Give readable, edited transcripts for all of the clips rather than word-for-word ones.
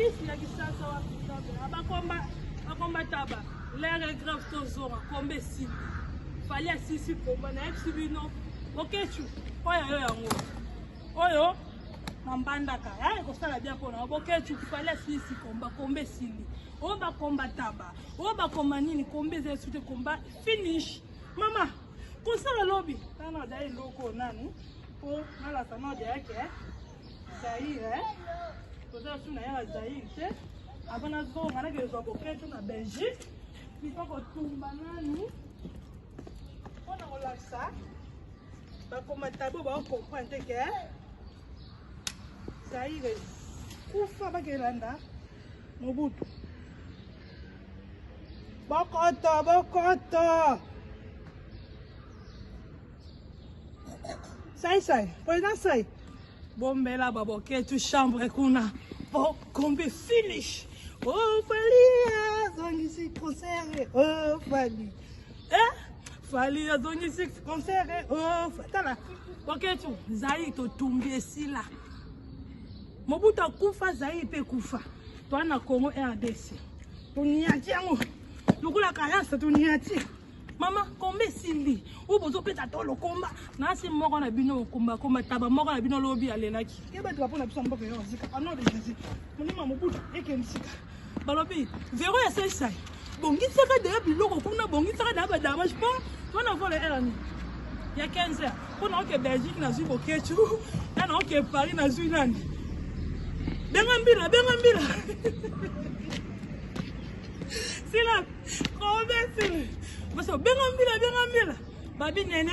bisi ya kisasa wa bakomba taba l'air grave tozora kombe si fali asisi komba na FC bino okechu oyo yango oyo nambandaka ya kosala bien pona bokechu fali asisi komba kombe sili o bakomba taba o bakomba nini kombe za sute komba finish mama kosala lobby tana dai loko nani o nala sana de yake Zaire kosala suna ya Zaire avant na zo ngana ke zo bokechu na Belgique il faut que tumba nani on a relaxa ba komba tabo ba comprendre que Zaire kufa bakelanda Mobutu Bokoto Sai président sai bombela baboketu chambre kuna kombe finish oh fali zongisi concert oh fali fali zongisi concert oh fatala boketu zai to tumbi sila Mobutu akufa zai pe kufa twana Congo RDC tuniati yango lukula kayasa tuniati mama kombe sili ubozo peta tolo komba na si moko na bino komba komba taba moko na bino lobi alelaki keba tu apona biso mboko yo zika ano de Jésus munima Mobutu ekensika balobi vero ya sai bongi saka de biloko kuna bongi saka da ba damage pas twana vole erani ya 15 kuna oke Belgique na zubo kechu na oke Paris na zuinani benga mbila sila kombe sili baso benga mbila babi nene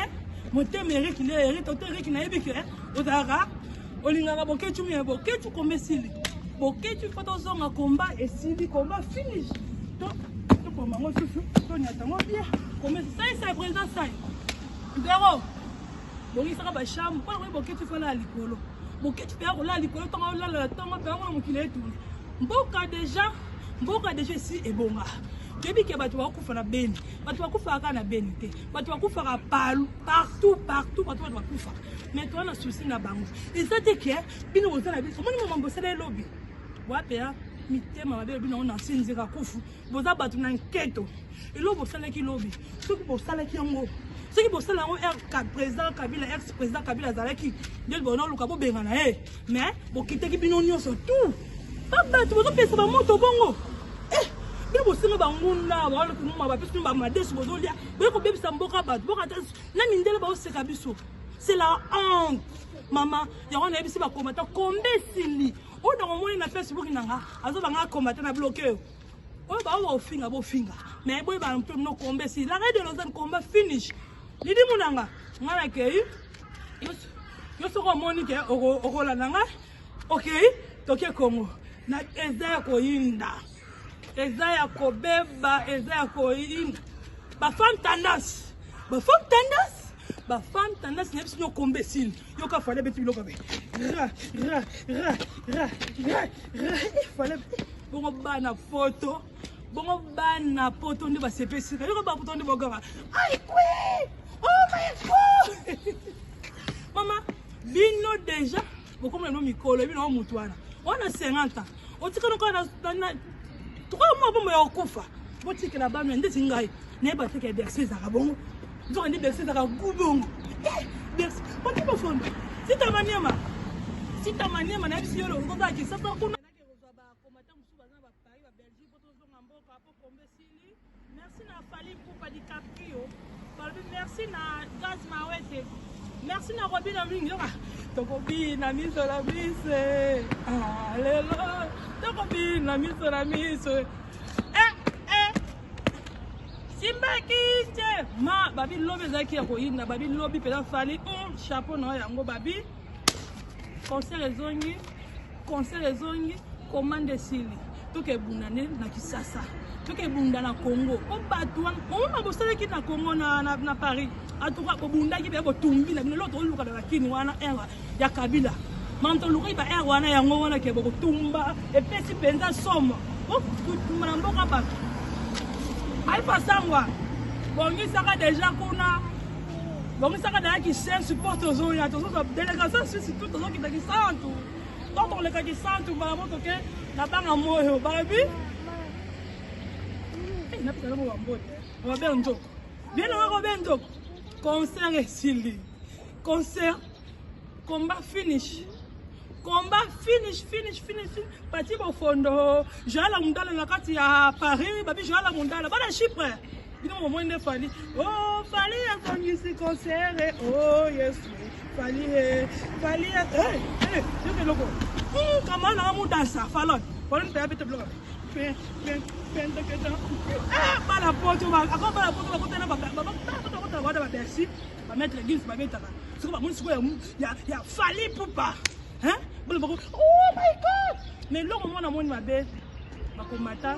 motema eri toto eri na ebike otaka olingaka bokechu mi bokechu kombe sili bokechu foto zonga komba esili komba finish to komba ngo susu to nyata ngo bien kombe sai président sai ndero bongi saka ba chambre pour bokechu fala likolo bokechu pe ko la likolo tonga la tonga pe ngo mukile tu mboka déjà si ebonga kebi ke batu bakufa na beni batu bakufa aka na beni te batu bakufa ka palu partout batu bakufa mais toi na souci na bango et ça te ke bino bozala biso moni mama bosala lobby wape ya mitema mabe bino na sinzika kufu boza batu na nketo elo bosala ki lobby soki bosala ki yango soki bosala yango président Kabila ex président Kabila zalaki ndel bono luka bo benga na mais bokiteki bino nyonso tout batu bozo pesa ba moto bongo bien bosinga banguna wala kuma ba pisu ba madesu bozolia beko bebisa mboka batu boka na mindele ba oseka biso c'est la honte mama ya wana ebisi ba komata kombe sili o na ngomoni na Facebook nanga azo banga komata na bloquer o ba o finga mais boy ba mtu no kombe sili la radio lozan komba finish lidi munanga ngala ke yo soko moni ke okola nanga okay toke Congo na eza ko yinda Ezaya kobeba, ezaya koyinda. Ba femme tendance n'est pas kombe sili. Yo ka fallait beti biloko be. Il fallait bongo bana photo ndi ba sepesi. Yo ba photo ndi bogaba. Ai kwe! Oh my God! Mama, bino déjà, beaucoup me no mikolo, bino mutwana. On a 50 ans. On tika no ka na 3 mois pour me kufa botiki la banu ndezi ngai ne ba teke bercer za kabongo nzo ndi bercer za kabongo bercer poti ba fondo sita maniema na bisi yolo ngo ba ki sasa kuna ke rozwa ba komata musuba na ba Paris ba Belgique poto zonga mboka po kombe sili merci na Fally Ipupa DiCaprio merci na Gaz Mawete merci na Robin Mingi tokobi na miso la bise alelo tokobi na miso la miso simbaki ma babi lobi zaki ya koyina babi lobi pela Fally chapeau na yango babi concert ezongi commande sili toke bundane na Kisasa toke bunda na Congo o batu on bosala ki na Congo na Paris atuka ko bunda ki be bo tumbi na bino to luka na kini wana era ya Kabila manto luka ba era wana yango wana ke bo tumba e pesi penza somo o kutumba mboka batu ai pasangwa bongi saka déjà kuna bongi saka da ki chef support ozo ya to so délégation suisse tout ozo ki ta ki santu donc on les cas qui sentent ou pas moto que na banga moyo babi na pesa mo bambote on va bien ndoko bien on va bien ndoko concert et Sylvie concert combat finish parti au fondo Joala Mundala na kati ya Paris babi Joala Mundala bana Chypre bino mo mwende fali oh fali a connu ce concert oh yes fali je fais loco comment na mu dansa falon falon te habite bloc pen bala poto ba akon bala poto ba kotena ba Bercy ba mettre l'église ba betaka siko ba mun siko ya fali poupa hein oh my god mais là on a mon mabe bakomata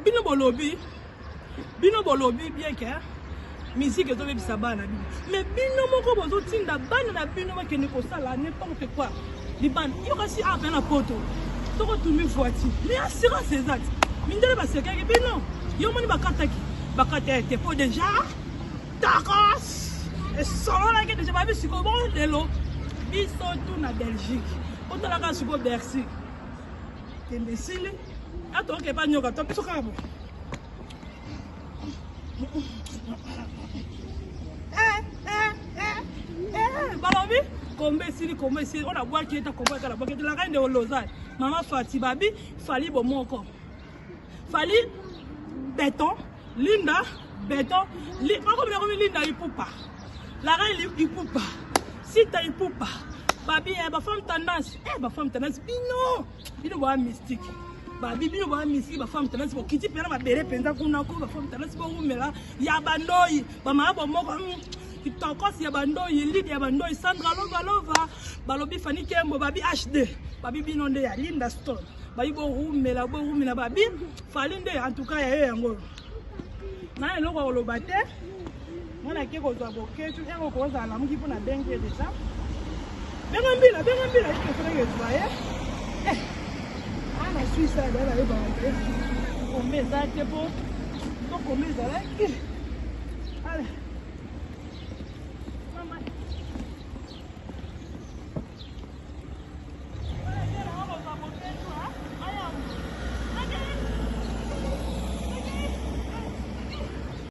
bino bolobi bien que musique est tombée bisabana mais bino moko bozo tinda bana na bino makene ko sala n'importe quoi liban yo kasi a na poto to ko tumi voiture mais assurance exact mindele ba sekeke bino yo moni bakata te po déjà tacos et solo la que déjà ba bisiko bon delo biso tout na Belgique otala ka suko Bercy tembesile ato ke pa nyoka to biso kabo balobi kombesili on a boire qui est à combat la boîte la reine de Lausanne maman Fati babi fali bomoko fali béton linda béton linda ipupa la reine ipupa si ta ipupa babi ba femme tendance bino ba mystique babi bino ba mystique ba femme tendance ko kiti pena ba bere penza kuna ko ba femme tendance bo ngumela ya bandoi ba ma bo moko kitokos ya bandoi lead ya bandoi Sandra Lova balobi Fani Kembo babi HD babi bino nde ya Linda Stone babi bo ngumela babi falinde en tout cas ya yango na eloko olobate mwana ke ko zwa boketu eko ko za la muki pona benke déjà benga mbila iko fere twaye ana Suisse da la eba ko meza te po to ko meza la allez